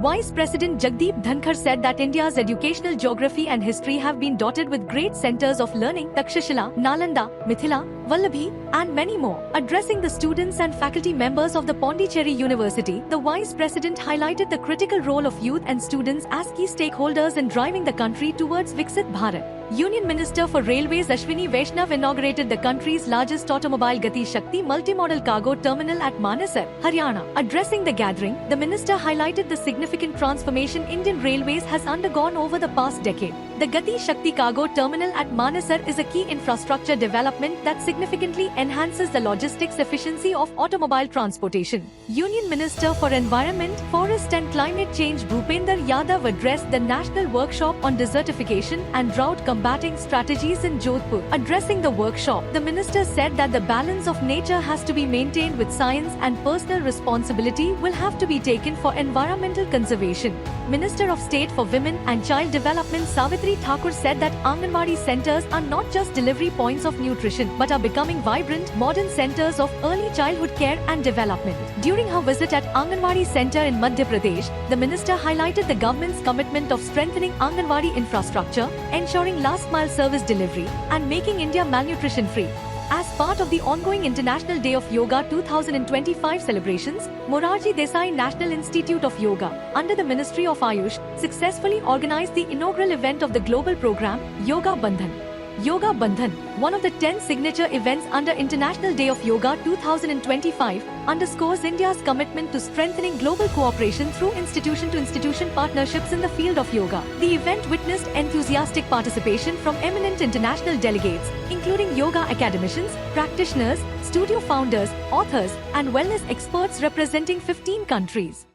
Vice President Jagdeep Dhankar said that India's educational geography and history have been dotted with great centers of learning, Takshashila, Nalanda, Mithila, Vallabhi, and many more. Addressing the students and faculty members of the Pondicherry University, the Vice President highlighted the critical role of youth and students as key stakeholders in driving the country towards Viksit Bharat. Union Minister for Railways Ashwini Vaishnav inaugurated the country's largest automobile Gati Shakti multimodal cargo terminal at Manesar, Haryana. Addressing the gathering, the minister highlighted the significant transformation Indian Railways has undergone over the past decade. The Gati Shakti cargo terminal at Manesar is a key infrastructure development that significantly enhances the logistics efficiency of automobile transportation. Union Minister for Environment, Forest and Climate Change Bhupender Yadav addressed the National Workshop on Desertification and Drought Combating Strategies in Jodhpur. Addressing the workshop, the minister said that the balance of nature has to be maintained with science and personal responsibility will have to be taken for environmental conservation. Minister of State for Women and Child Development Savitri Thakur said that Anganwadi centers are not just delivery points of nutrition but are becoming vibrant, modern centers of early childhood care and development. During her visit at Anganwadi Center in Madhya Pradesh, the minister highlighted the government's commitment of strengthening Anganwadi infrastructure, ensuring last-mile service delivery, and making India malnutrition-free. As part of the ongoing International Day of Yoga 2025 celebrations, Morarji Desai National Institute of Yoga, under the Ministry of Ayush, successfully organized the inaugural event of the global program, Yoga Bandhan. Yoga Bandhan, one of the 10 signature events under International Day of Yoga 2025, underscores India's commitment to strengthening global cooperation through institution-to-institution partnerships in the field of yoga. The event witnessed enthusiastic participation from eminent international delegates, including yoga academicians, practitioners, studio founders, authors, and wellness experts representing 15 countries.